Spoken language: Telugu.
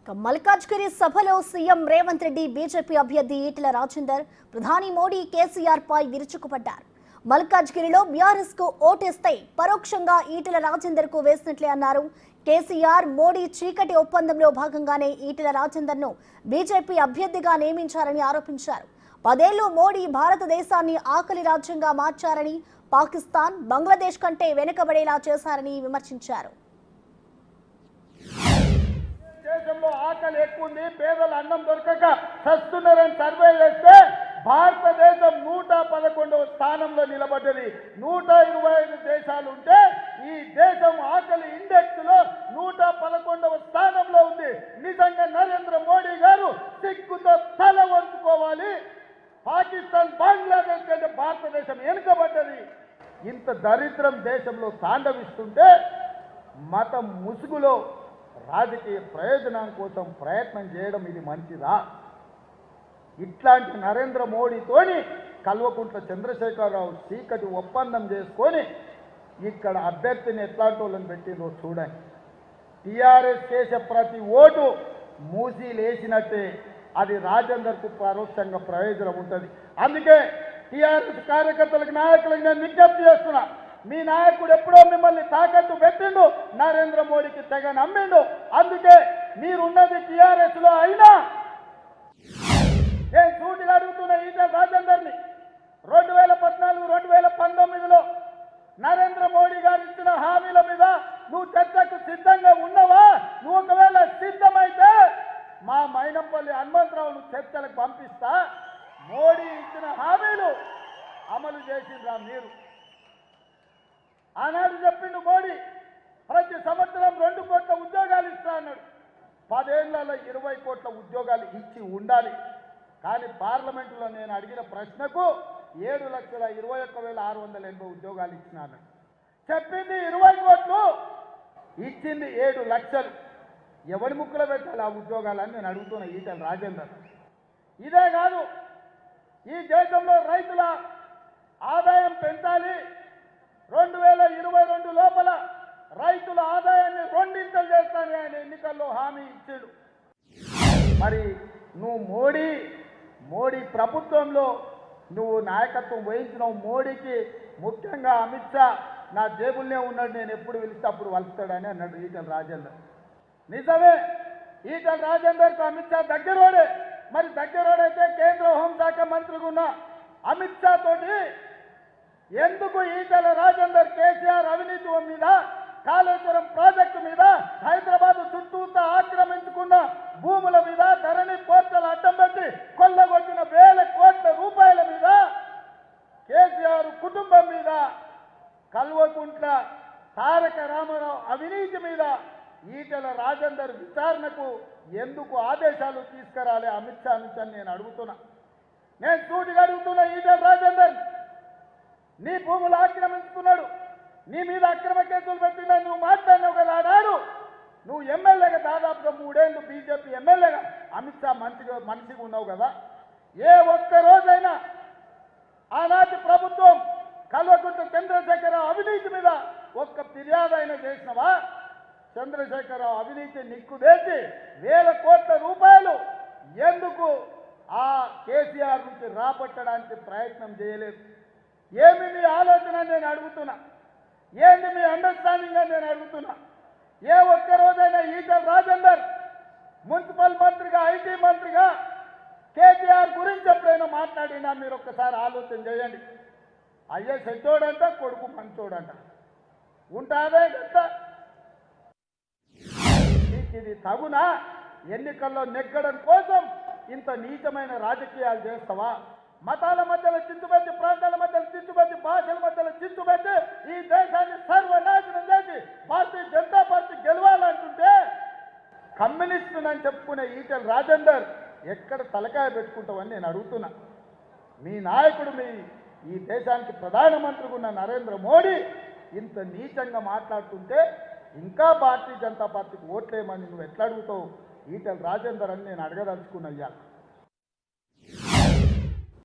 మల్కాజ్గిరి సభలో సీఎం రేవంత్ రెడ్డి బీజేపీ అభ్యర్థి ఈటెల రాజేందర్ ప్రధాని మోడీ కేసీఆర్ పై విరుచుకుపడ్డారు. మల్కాజ్గిరిలో బీఆర్ఎస్ కు ఓటేస్తే పరోక్షంగా ఈటెల రాజేందర్ కు వేసినట్లే అన్నారు. కేసీఆర్ మోడీ చీకటి ఒప్పందంలో భాగంగానే ఈటెల రాజేందర్ ను బీజేపీ అభ్యర్థిగా నియమించారని ఆరోపించారు. 10 ఏళ్లు మోడీ భారతదేశాన్ని ఆకలి రాజ్యంగా మార్చారని, పాకిస్తాన్, బంగ్లాదేశ్ కంటే వెనుకబడేలా చేశారని విమర్శించారు. దేశంలో ఆకలి ఎక్కువ ఉంది, పేదల అన్నం దొరకక చస్తున్నారని సర్వే చేస్తే భారతదేశం 111వ స్థానంలో నిలబడ్డది. 125 దేశాలు ఉంటే ఈ దేశం ఆకలి ఇండెక్స్ లో 111వ స్థానంలో ఉంది. నిజంగా నరేంద్ర మోడీ గారు సిగ్గుతో తల వంచుకోవాలి. పాకిస్తాన్, బంగ్లాదేశ్ కంటే భారతదేశం వెనుకబడ్డది. ఇంత దరిద్రం దేశంలో తాండవిస్తుంటే మతం ముసుగులో రాజకీయ ప్రయోజనం కోసం ప్రయత్నం చేయడం ఇది మంచిదా? ఇట్లాంటి నరేంద్ర మోడీతోని కల్వకుంట్ల చంద్రశేఖరరావు చీకటి ఒప్పందం చేసుకొని ఇక్కడ అభ్యర్థిని ఎట్లాంటి వాళ్ళని పెట్టిందో చూడండి. టీఆర్ఎస్ చేసే ప్రతి ఓటు మూసి లేచినట్టే అది రాజేందర్కు పరోక్షంగా ప్రయోజనం ఉంటుంది. అందుకే టీఆర్ఎస్ కార్యకర్తలకు, నాయకులకు నేను విజ్ఞప్తి చేస్తున్నా, మీ నాయకుడు ఎప్పుడో మిమ్మల్ని తాకట్టు పెట్టిండు, నరేంద్ర మోడీకి తెగ నమ్మిండు. అందుకే మీరున్నది టీఆర్ఎస్ లో అయినా నేను సూటిగా అడుగుతున్న ఈటెల రాజేందర్ని 2014, 2019లో నరేంద్ర మోడీ గారు ఇచ్చిన హామీల మీద నువ్వు చర్చకు సిద్ధంగా ఉన్నావా? నువ్వు ఒకవేళ సిద్ధమైతే మా మైనంపల్లి హనుమంతరావును చర్చలకు పంపిస్తా. మోడీ ఇచ్చిన హామీలు అమలు చేసిండ్రా మీరు? ఆనాడు చెప్పిండు మోడీ ప్రతి సంవత్సరం 2 కోట్ల ఉద్యోగాలు ఇస్తా అన్నాడు. 10 ఏళ్లలో 20 కోట్ల ఉద్యోగాలు ఇచ్చి ఉండాలి. కానీ పార్లమెంటులో నేను అడిగిన ప్రశ్నకు 7,21,680 ఉద్యోగాలు ఇచ్చినాను. చెప్పింది 20 కోట్లు, ఇచ్చింది 7 లక్షలు. ఎవరి ముక్కులో పెట్టాలి ఆ ఉద్యోగాలని నేను అడుగుతున్న ఈటెల రాజేందర్. ఇదే కాదు, ఈ దేశంలో రైతుల ఆదాయం పెంచాలి, 2022 లోపల రైతుల ఆదాయాన్ని 2 చేస్తానని ఆయన ఎన్నికల్లో హామీ ఇచ్చాడు. మరి నువ్వు మోడీ ప్రభుత్వంలో నువ్వు నాయకత్వం వహించినావు. మోడీకి ముఖ్యంగా అమిత్ షా నా జేబుల్నే ఉన్నాడు, నేను ఎప్పుడు పిలిస్తే అప్పుడు వలుస్తాడని అన్నాడు ఈటెల రాజేందర్. నిజమే, ఈటెల రాజేందర్కు అమిత్ షా దగ్గరోడే. మరి దగ్గరోడైతే కేంద్ర హోంశాఖ మంత్రిగా ఉన్న అమిత్ షా తోటి ఎందుకు ఈటెల రాజేందర్ కేసీఆర్ అవినీతి మీద, కాళేశ్వరం ప్రాజెక్టు మీద, హైదరాబాద్ చుట్టూతా ఆక్రమించుకున్న భూముల మీద, ధరణి పోర్టల్ అడ్డం పెట్టి కొల్లగొట్టిన 1000 కోట్ల రూపాయల మీద, కేసీఆర్ కుటుంబం మీద, కల్వకుంట్ల తారక రామారావు అవినీతి మీద ఈటెల రాజేందర్ విచారణకు ఎందుకు ఆదేశాలు తీసుకురాలే అమిత్ షా నుంచి అని నేను అడుగుతున్నా. నేను సూటిగా అడుగుతున్నా ఈటెల రాజేందర్, నీ భూములు ఆక్రమించుకున్నాడు, నీ మీద అక్రమ కేసులు పెట్టినా నువ్వు మాట్లాడినావు కదా ఆడాడు. నువ్వు ఎమ్మెల్యేగా దాదాపుగా 3 ఏళ్ళు బీజేపీ ఎమ్మెల్యేగా అమిత్ షా మనిషిగా ఉన్నావు కదా. ఏ ఒక్క రోజైనా ఆనాటి ప్రభుత్వం కల్వకుంట్ల చంద్రశేఖరరావు అవినీతి మీద ఒక్క ఫిర్యాదు అయినా చేసినవా? చంద్రశేఖరరావు అవినీతి నిక్కుదేసి 1000 కోట్ల రూపాయలు ఎందుకు ఆ కేసీఆర్ నుంచి రాబట్టడానికి ప్రయత్నం చేయలేదు? ఏమి మీ ఆలోచన నేను అడుగుతున్నా, ఏంది మీ అండర్స్టాండింగ్ అని నేను అడుగుతున్నా. ఏ ఒక్క రోజైనా ఈటెల రాజేందర్ మున్సిపల్ మంత్రిగా, ఐటీ మంత్రిగా కేటీఆర్ గురించి ఎప్పుడైనా మాట్లాడినా? మీరు ఒక్కసారి ఆలోచన చేయండి. అయ్యే సెచ్చోడంట, కొడుకు మంచోడంట ఉంటాదే కదా. ఇది తగునా? ఎన్నికల్లో నెగ్గడం కోసం ఇంత నీచమైన రాజకీయాలు చేస్తావా? మతాల మధ్యలో చిచ్చుపెట్టి, ప్రాంతాల మధ్యలో చిచ్చుపెట్టి, భాషల మధ్యలో చిచ్చుపెట్టి ఈ దేశాన్ని సర్వనాశనం చేసి భారతీయ జనతా పార్టీ గెలవాలంటుంటే కమ్యూనిస్టునని చెప్పుకునే ఈటెల రాజేందర్ ఎక్కడ తలకాయ పెట్టుకుంటావని నేను అడుగుతున్నా. మీ నాయకుడు, ఈ దేశానికి ప్రధానమంత్రిగా ఉన్న నరేంద్ర మోడీ ఇంత నీచంగా మాట్లాడుతుంటే ఇంకా భారతీయ జనతా పార్టీకి ఓట్లేమని నువ్వు ఎట్లా అడుగుతావు ఈటెల రాజేందర్ అని నేను అడగదలుచుకున్నా.